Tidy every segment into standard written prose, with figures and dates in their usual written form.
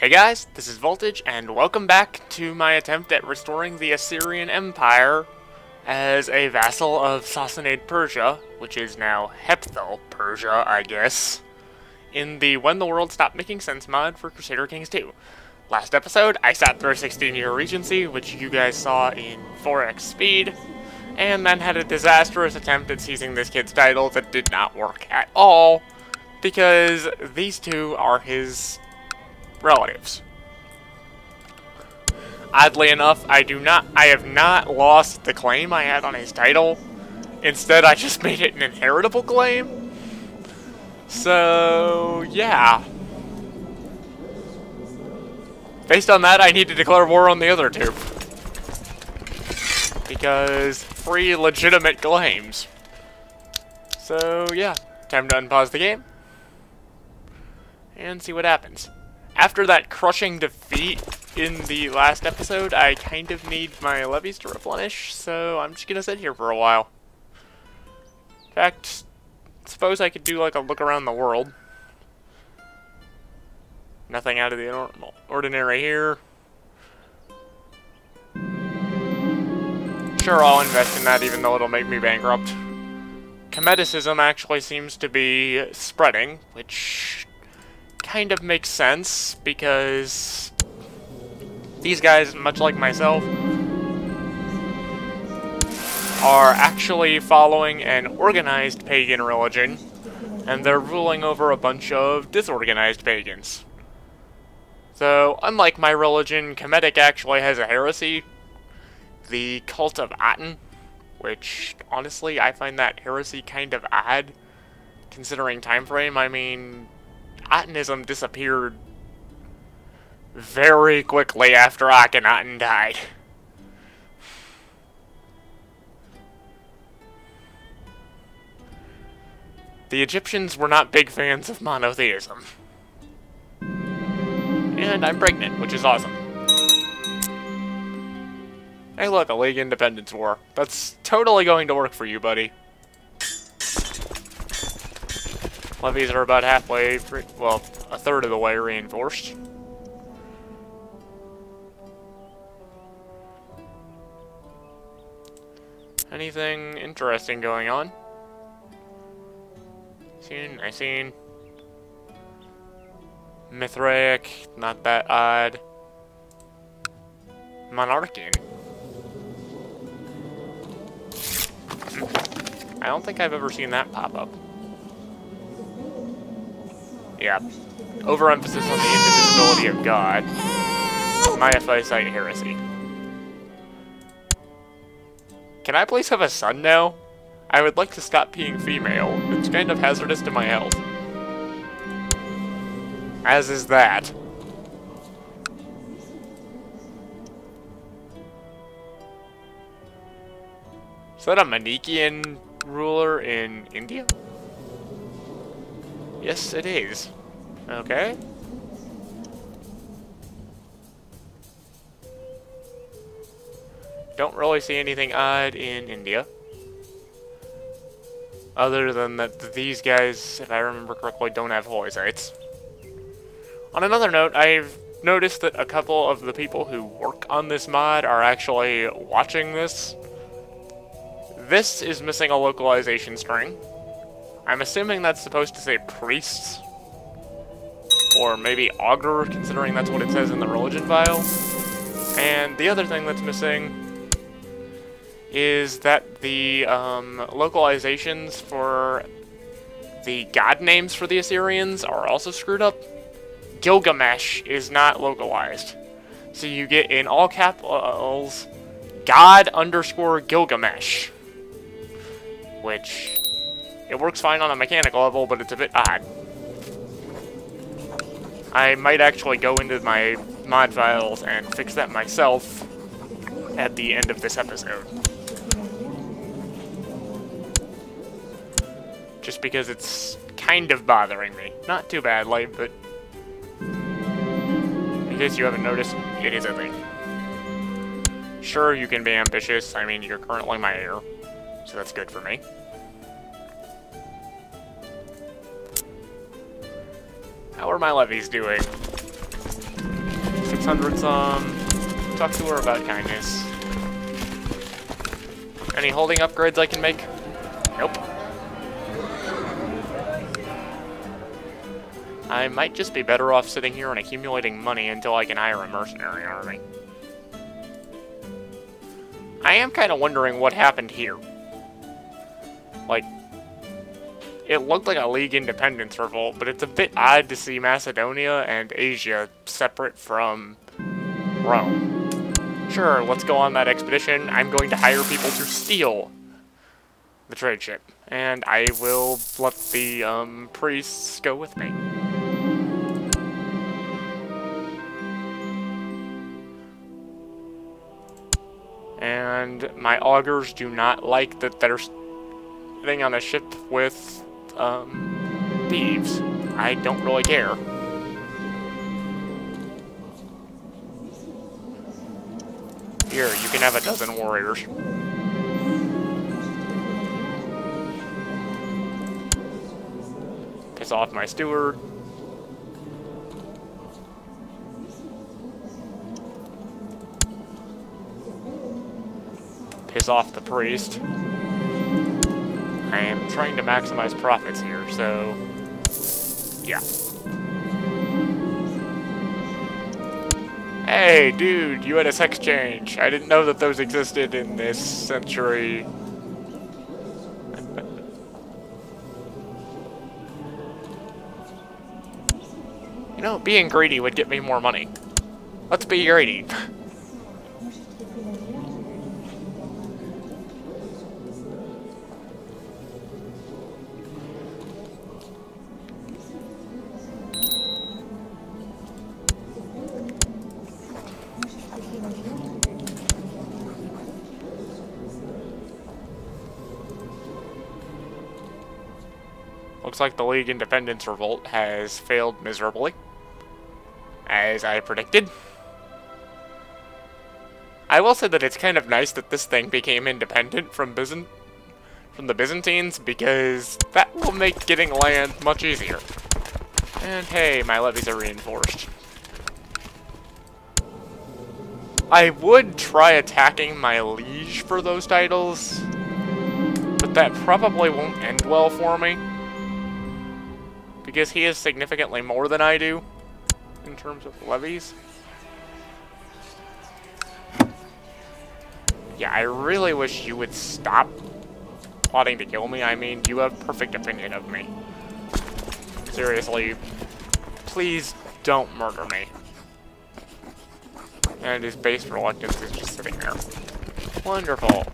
Hey guys, this is Voltage, and welcome back to my attempt at restoring the Assyrian Empire as a vassal of Sassanid Persia, which is now Hepthal Persia, I guess, in the When the World Stopped Making Sense mod for Crusader Kings II. Last episode, I sat through a 16-year regency, which you guys saw in 4x speed, and then had a disastrous attempt at seizing this kid's title that did not work at all, because these two are his relatives. Oddly enough, I have not lost the claim I had on his title. Instead, I just made it an inheritable claim. So, yeah. Based on that, I need to declare war on the other two. Because free legitimate claims. So, yeah. Time to unpause the game. And see what happens. After that crushing defeat in the last episode, I kind of need my levies to replenish, so I'm just gonna sit here for a while. In fact, suppose I could do like a look around the world. Nothing out of the ordinary here. Sure, I'll invest in that even though it'll make me bankrupt. Cometicism actually seems to be spreading, which kind of makes sense, because these guys, much like myself, are actually following an organized pagan religion, and they're ruling over a bunch of disorganized pagans. So, unlike my religion, Kemetic actually has a heresy, the Cult of Aten, which, honestly, I find that heresy kind of odd, considering time frame. I mean, Atenism disappeared very quickly after Akhenaten died. The Egyptians were not big fans of monotheism. And I'm pregnant, which is awesome. Hey look, a League Independence War. That's totally going to work for you, buddy. Levies are about halfway, well, a third of the way reinforced. Anything interesting going on? I seen. Mithraic, not that odd. Monarchian. I don't think I've ever seen that pop up. Yeah. Overemphasis on the indivisibility of God. Miaphysite heresy. Can I please have a son now? I would like to stop being female. It's kind of hazardous to my health. As is that. Is that a Manichaean ruler in India? Yes, it is. Okay. Don't really see anything odd in India. Other than that these guys, if I remember correctly, don't have holy sites. On another note, I've noticed that a couple of the people who work on this mod are actually watching this. This is missing a localization string. I'm assuming that's supposed to say priests. Or maybe augur, considering that's what it says in the religion file. And the other thing that's missing is that the localizations for the god names for the Assyrians are also screwed up. Gilgamesh is not localized. So you get in all capitals, God_Gilgamesh. Which, it works fine on a mechanical level, but it's a bit odd. I might actually go into my mod files and fix that myself at the end of this episode. Just because it's kind of bothering me. Not too badly, but in case you haven't noticed, it is a thing. Sure, you can be ambitious. I mean, you're currently my heir, so that's good for me. How are my levies doing? 600 some. Talk to her about kindness. Any holding upgrades I can make? Nope. I might just be better off sitting here and accumulating money until I can hire a mercenary army. I am kind of wondering what happened here. Like, it looked like a League Independence revolt, but it's a bit odd to see Macedonia and Asia separate from Rome. Sure, let's go on that expedition. I'm going to hire people to steal the trade ship. And I will let the priests go with me. And my augurs do not like that they're sitting on a ship with thieves. I don't really care. Here, you can have a dozen warriors. Piss off my steward. Piss off the priest. I am trying to maximize profits here, so yeah. Hey, dude, you had a sex change. I didn't know that those existed in this century. You know, being greedy would get me more money. Let's be greedy. Looks like the League Independence Revolt has failed miserably, as I predicted. I will say that it's kind of nice that this thing became independent from the Byzantines, because that will make getting land much easier. And hey, my levies are reinforced. I would try attacking my liege for those titles, but that probably won't end well for me, because he is significantly more than I do in terms of levies. Yeah, I really wish you would stop plotting to kill me. I mean, you have perfect opinion of me. Seriously, please don't murder me. And his base reluctance is just sitting there. Wonderful.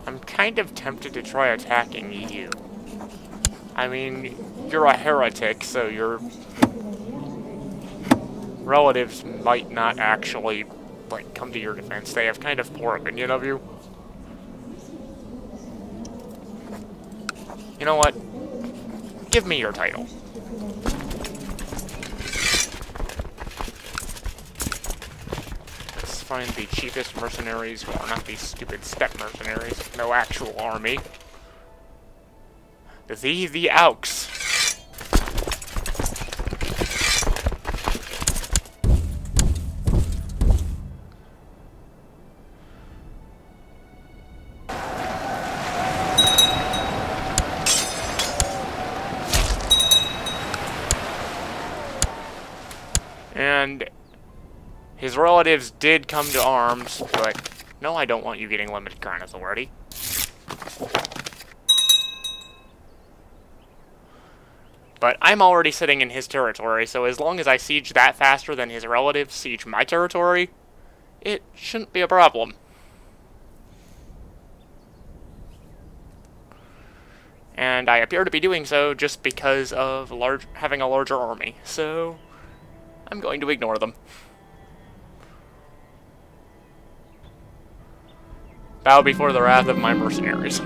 I'm kind of tempted to try attacking you. I mean, you're a heretic, so your relatives might not actually, like, come to your defense. They have kind of poor opinion of you. You know what? Give me your title. Let's find the cheapest mercenaries who are not these stupid steppe mercenaries with no actual army. The Aux. And his relatives did come to arms, but no, I don't want you getting limited crown authority. But I'm already sitting in his territory, so as long as I siege that faster than his relatives siege my territory, it shouldn't be a problem. And I appear to be doing so just because of having a larger army, so I'm going to ignore them. Bow before the wrath of my mercenaries.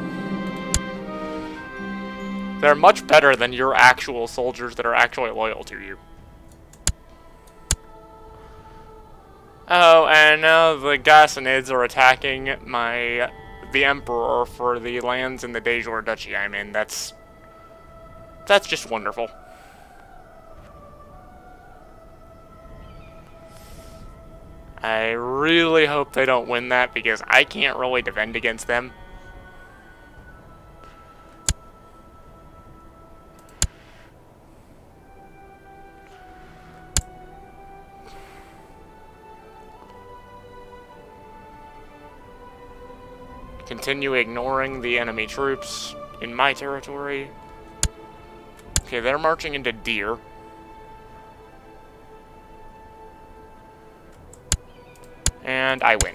They're much better than your actual soldiers that are actually loyal to you. Oh, and now the Ghassanids are attacking the Emperor for the lands in the de jure duchy I'm in. That's just wonderful. I really hope they don't win that, because I can't really defend against them. Continue ignoring the enemy troops in my territory. Okay, they're marching into Deer. And I win.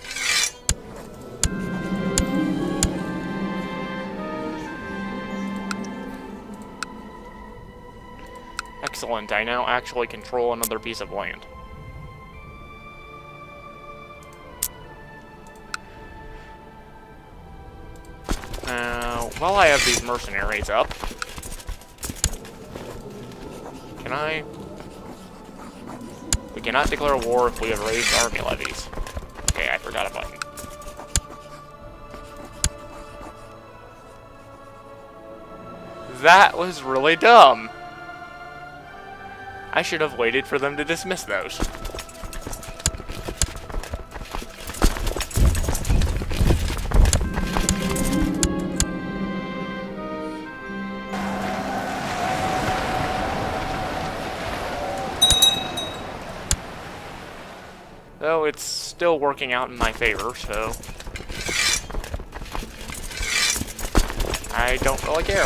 Excellent, I now actually control another piece of land. While I have these mercenaries up, can I? We cannot declare war if we have raised army levies. Okay, I forgot a button. That was really dumb. I should have waited for them to dismiss those. Though it's still working out in my favor, so I don't really care.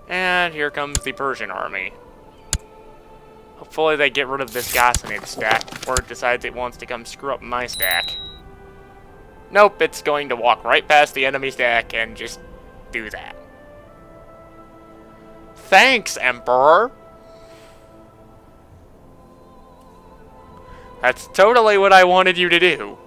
And here comes the Persian army. Hopefully they get rid of this Ghassanid stack before it decides it wants to come screw up my stack. Nope, it's going to walk right past the enemy stack and just do that. Thanks, Emperor! That's totally what I wanted you to do.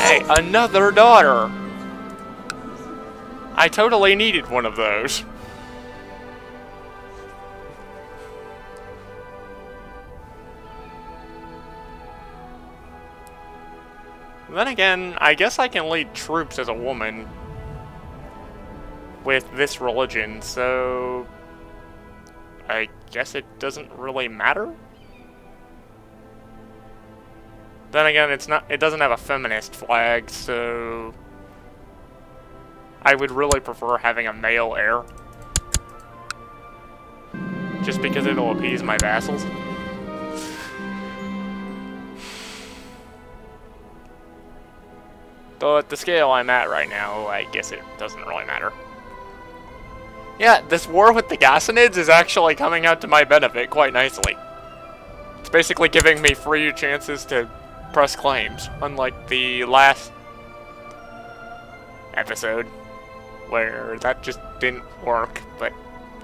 Hey, another daughter! I totally needed one of those. Then again, I guess I can lead troops as a woman with this religion, so I guess it doesn't really matter? Then again, it doesn't have a feminist flag, so I would really prefer having a male heir. Just because it'll appease my vassals. Though at the scale I'm at right now, I guess it doesn't really matter. Yeah, this war with the Ghassanids is actually coming out to my benefit quite nicely. It's basically giving me free chances to press claims, unlike the last episode, where that just didn't work, but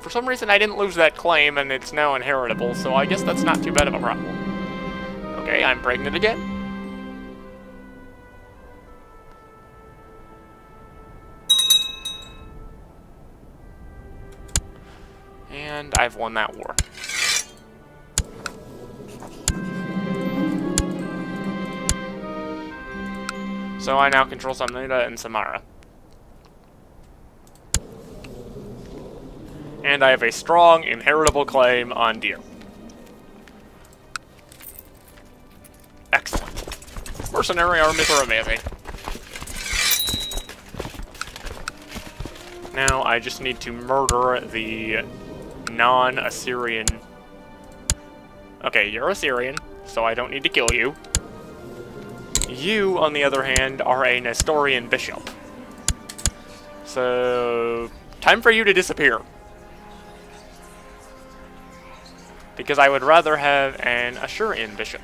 for some reason I didn't lose that claim, and it's now inheritable, so I guess that's not too bad of a problem. Okay, I'm pregnant again. And I've won that war. So I now control Samnita and Samara. And I have a strong, inheritable claim on Deer. Excellent. Mercenary armies are amazing. Now I just need to murder the non-Assyrian... Okay, you're Assyrian, so I don't need to kill you. You, on the other hand, are a Nestorian bishop. So, time for you to disappear. Because I would rather have an Assyrian bishop.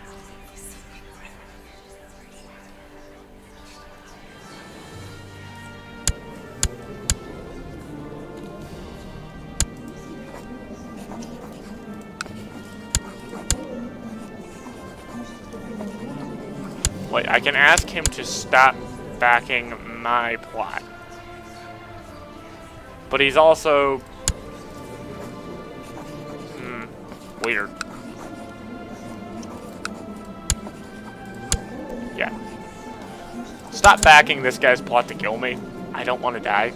Wait, I can ask him to stop backing my plot. But he's also... weird. Yeah. Stop backing this guy's plot to kill me. I don't want to die.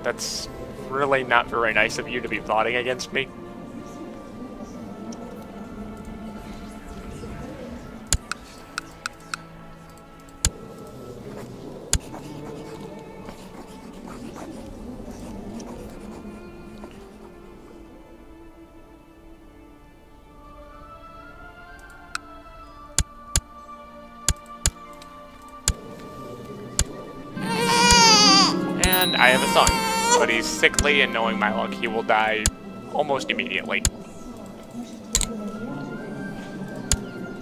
That's really not very nice of you to be plotting against me. And I have a son, but he's sickly, and knowing my luck, he will die almost immediately.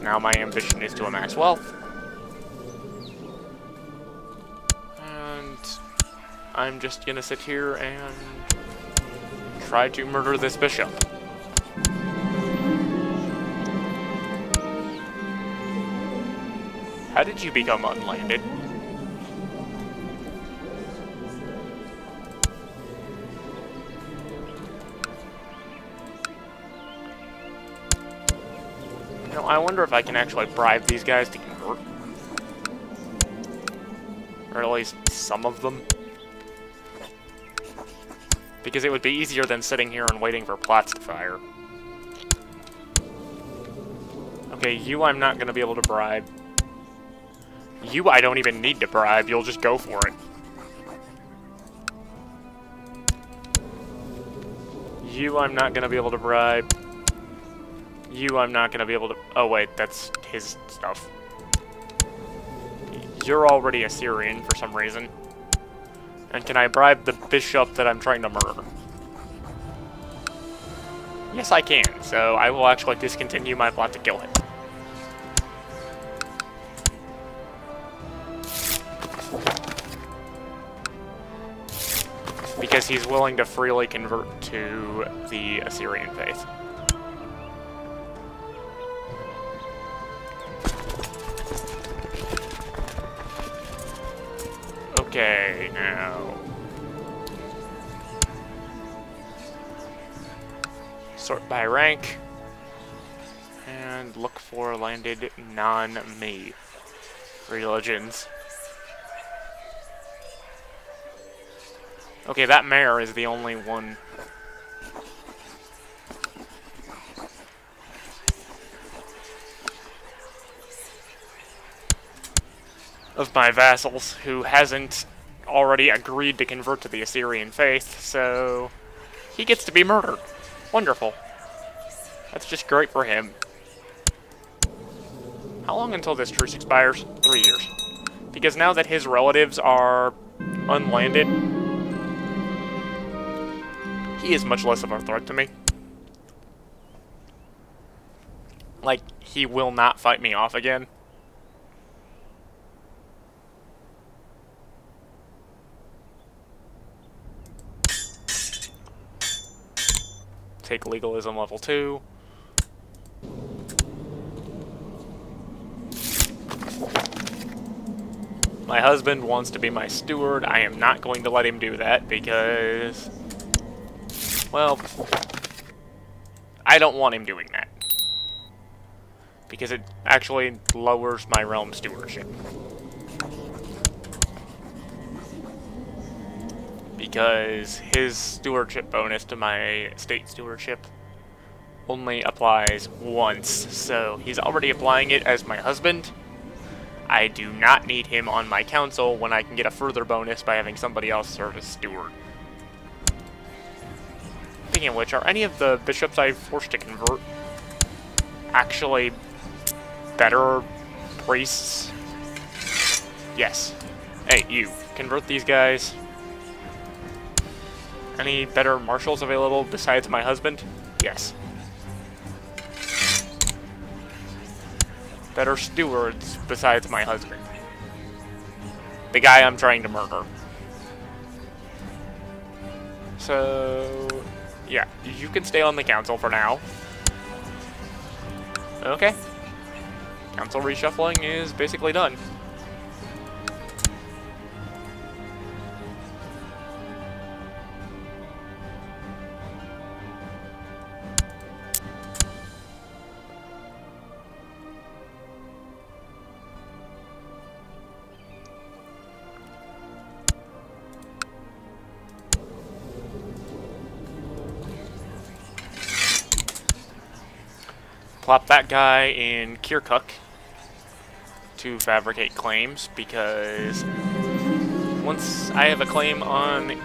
Now my ambition is to amass wealth. And I'm just gonna sit here and try to murder this bishop. How did you become unlanded? You know, I wonder if I can actually bribe these guys to convert. Or at least some of them. Because it would be easier than sitting here and waiting for plots to fire. Okay, you I'm not going to be able to bribe. You I don't even need to bribe, you'll just go for it. You I'm not going to be able to bribe. You I'm not going to be able to... Oh wait, that's his stuff. You're already Assyrian for some reason. And can I bribe the bishop that I'm trying to murder? Yes, I can, so I will actually discontinue my plot to kill him. Because he's willing to freely convert to the Assyrian faith. Okay, now... Sort by rank. And look for landed non-me religions. Okay, that mayor is the only one. Of my vassals who hasn't already agreed to convert to the Assyrian faith, so he gets to be murdered. Wonderful. That's just great for him. How long until this truce expires? 3 years. Because now that his relatives are unlanded, he is much less of a threat to me. Like, he will not fight me off again. Take Legalism Level 2. My husband wants to be my steward. I am not going to let him do that because... well, I don't want him doing that. Because it actually lowers my realm stewardship. Because his stewardship bonus to my state stewardship only applies once. So he's already applying it as my husband. I do not need him on my council when I can get a further bonus by having somebody else serve as steward. Speaking of which, are any of the bishops I forced to convert actually better priests? Yes. Hey, you. Convert these guys. Any better marshals available besides my husband? Yes. Better stewards besides my husband. The guy I'm trying to murder. So... yeah, you can stay on the council for now. Okay. council reshuffling is basically done. Plop that guy in Kirkuk to fabricate claims, because once I have a claim on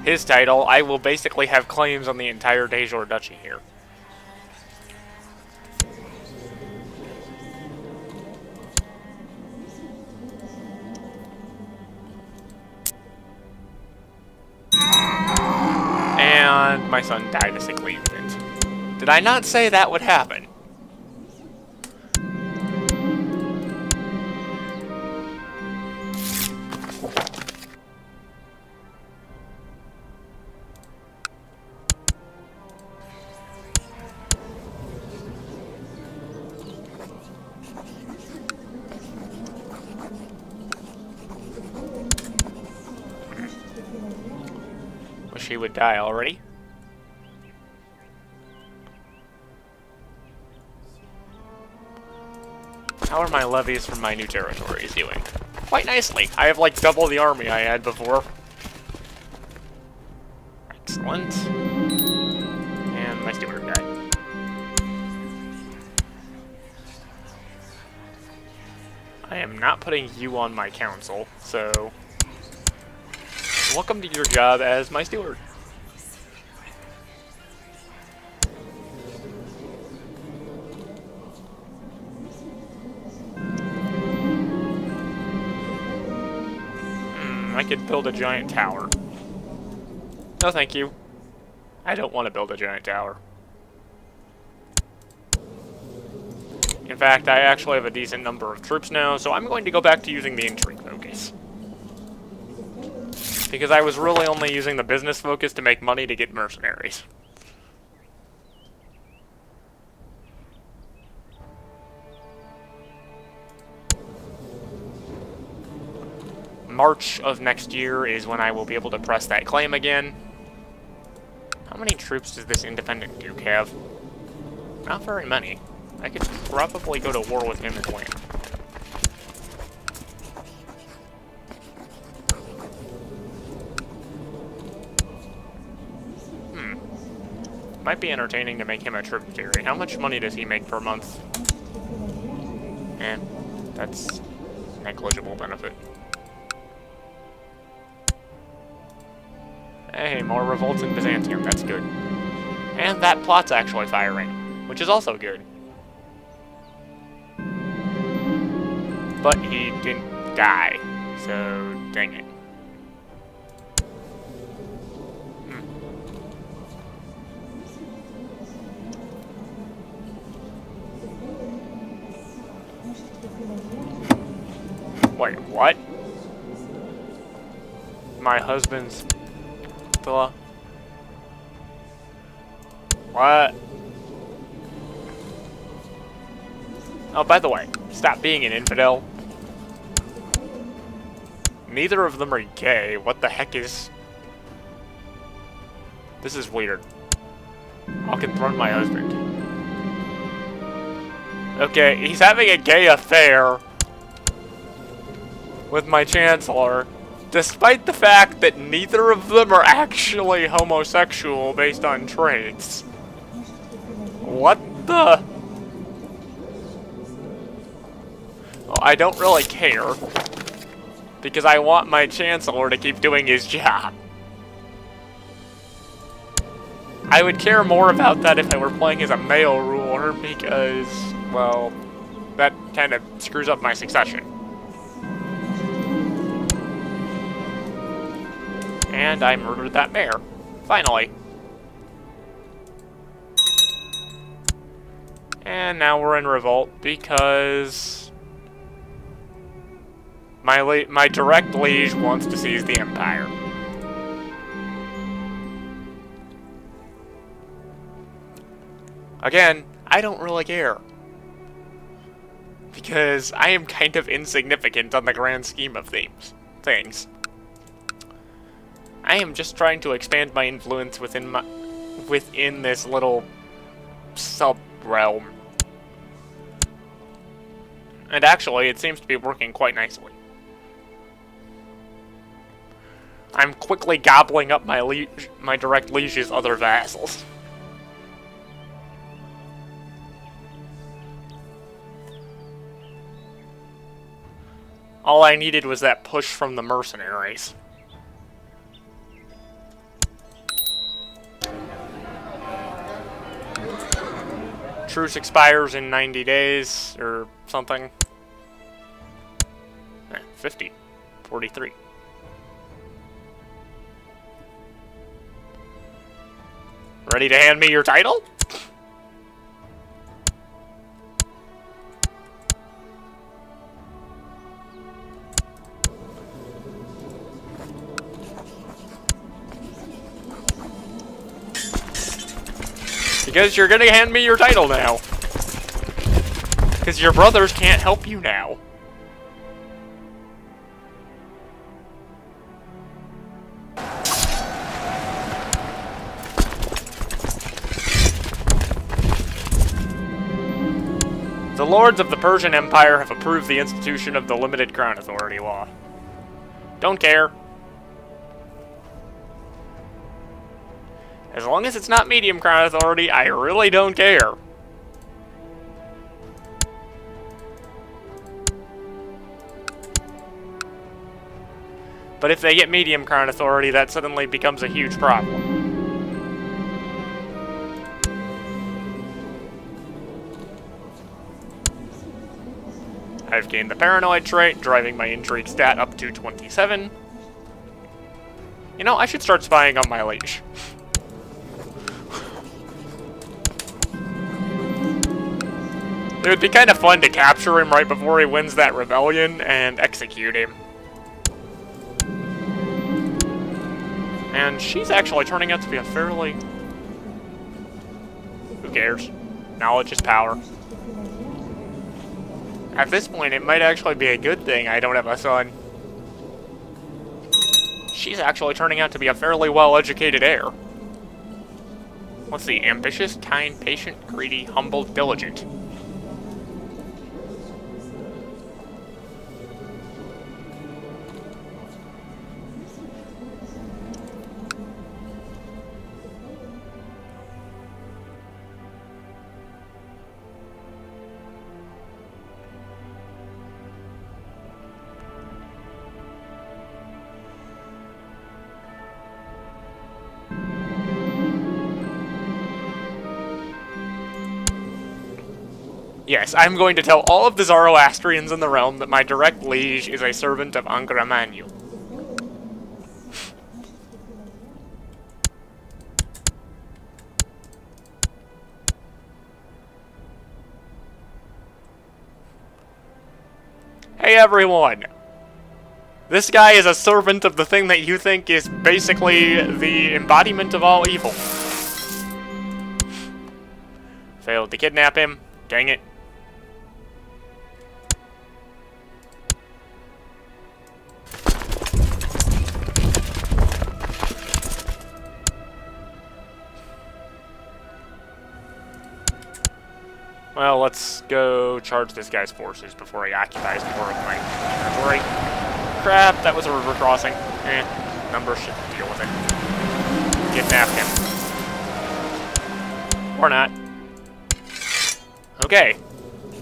his title, I will basically have claims on the entire Dejor Duchy here. And my son died a sick leave event. Did I not say that would happen? Wish he would die already. How are my levies from my new territories doing? Quite nicely. I have like double the army I had before. Excellent. And my steward died. I am not putting you on my council, so welcome to your job as my steward. I could build a giant tower. No, thank you. I don't want to build a giant tower. In fact, I actually have a decent number of troops now, so I'm going to go back to using the intrigue focus. Because I was really only using the business focus to make money to get mercenaries. March of next year is when I will be able to press that claim again. How many troops does this independent duke have? Not very many. I could probably go to war with him and win. Might be entertaining to make him a tributary. How much money does he make per month? That's negligible benefit. Hey, more revolts in Byzantium, that's good. And that plot's actually firing, which is also good. But he didn't die, so dang it. Wait, what? My husband's villa? What? Oh, by the way, stop being an infidel. Neither of them are gay. What the heck is... This is weird. I'll confront my husband. Okay, he's having a gay affair with my chancellor, despite the fact that neither of them are actually homosexual based on traits. What the... Well, I don't really care, because I want my chancellor to keep doing his job. I would care more about that if I were playing as a male ruler, because, well, that kind of screws up my succession. And I murdered that mayor. Finally. And now we're in revolt because my direct liege wants to seize the empire. Again, I don't really care. because I am kind of insignificant on the grand scheme of things. I am just trying to expand my influence within this little sub-realm. And actually, it seems to be working quite nicely. I'm quickly gobbling up my direct liege's other vassals. All I needed was that push from the mercenaries. Truce expires in 90 days, or something. 50. 43. Ready to hand me your title? Because you're gonna hand me your title now. Because your brothers can't help you now. The lords of the Persian Empire have approved the institution of the limited crown authority law. Don't care. As long as it's not medium crown authority, I really don't care. But if they get medium crown authority, that suddenly becomes a huge problem. I've gained the paranoid trait, driving my intrigue stat up to 27. You know, I should start spying on my liege. It would be kind of fun to capture him right before he wins that rebellion and execute him. And she's actually turning out to be a fairly... Who cares? Knowledge is power. At this point, it might actually be a good thing I don't have a son. She's actually turning out to be a fairly well-educated heir. Let's see, ambitious, kind, patient, greedy, humble, diligent. Yes, I'm going to tell all of the Zoroastrians in the realm that my direct liege is a servant of Angra Mainyu. Hey everyone! This guy is a servant of the thing that you think is basically the embodiment of all evil. Failed to kidnap him. Dang it. Well, let's go charge this guy's forces before he occupies more of my territory. Crap, that was a river crossing. Numbers should deal with it. Kidnap him. Or not. Okay.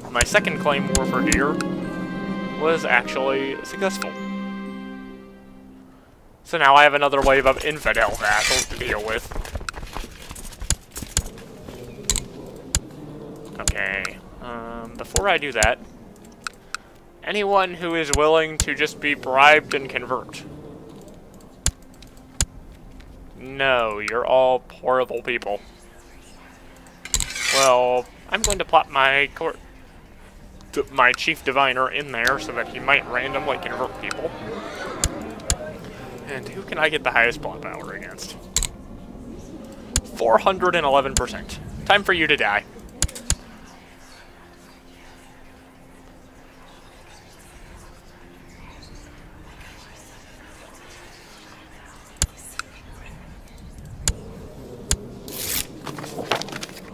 My second claim war for deer was actually successful. So now I have another wave of infidel vassals to deal with. Okay, before I do that, anyone who is willing to just be bribed and convert. No, you're all horrible people. Well, I'm going to plot my chief diviner in there so that he might randomly convert people. And who can I get the highest plot power against? 411%. Time for you to die.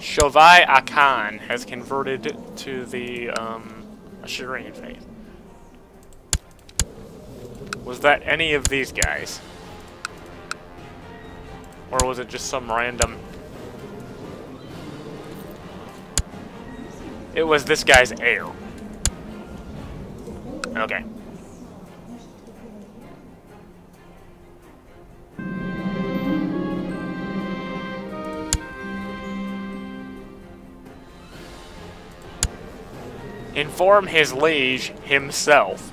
Shovai Akan has converted to the Assyrian faith. Was that any of these guys? Or was it just some random... It was this guy's heir. Okay. Inform his liege himself.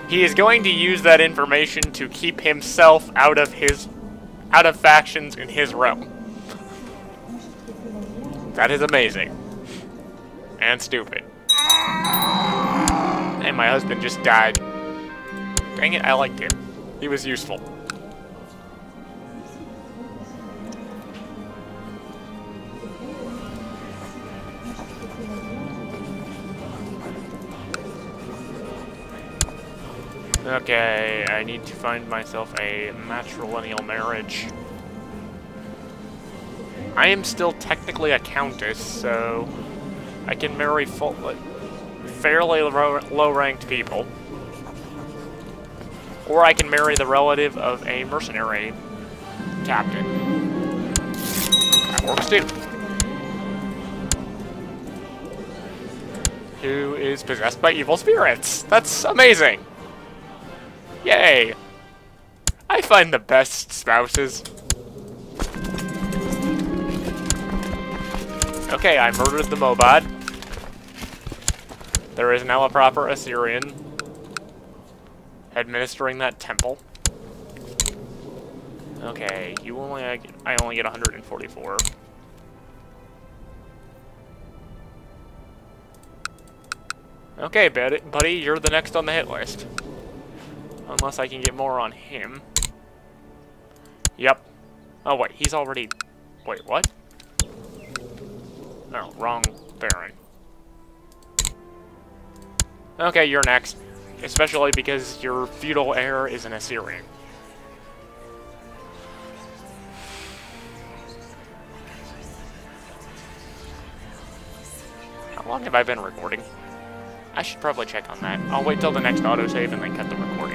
He is going to use that information to keep himself out of factions in his realm. That is amazing. And stupid. And my husband just died. Dang it, I liked him. He was useful. Okay, I need to find myself a matrilineal marriage. I am still technically a countess, so I can marry fairly low-ranked people. Or I can marry the relative of a mercenary captain. That works too. Who is possessed by evil spirits. That's amazing. Yay! I find the best spouses. Okay, I murdered the Mobad. There is now a proper Assyrian administering that temple. Okay, I only get 144. Okay, buddy, you're the next on the hit list. Unless I can get more on him. Yep. Oh, wait, he's already... Wait, what? No, wrong Baron. Okay, you're next. Especially because your feudal heir is an Assyrian. How long have I been recording? I should probably check on that. I'll wait till the next autosave and then cut the recording.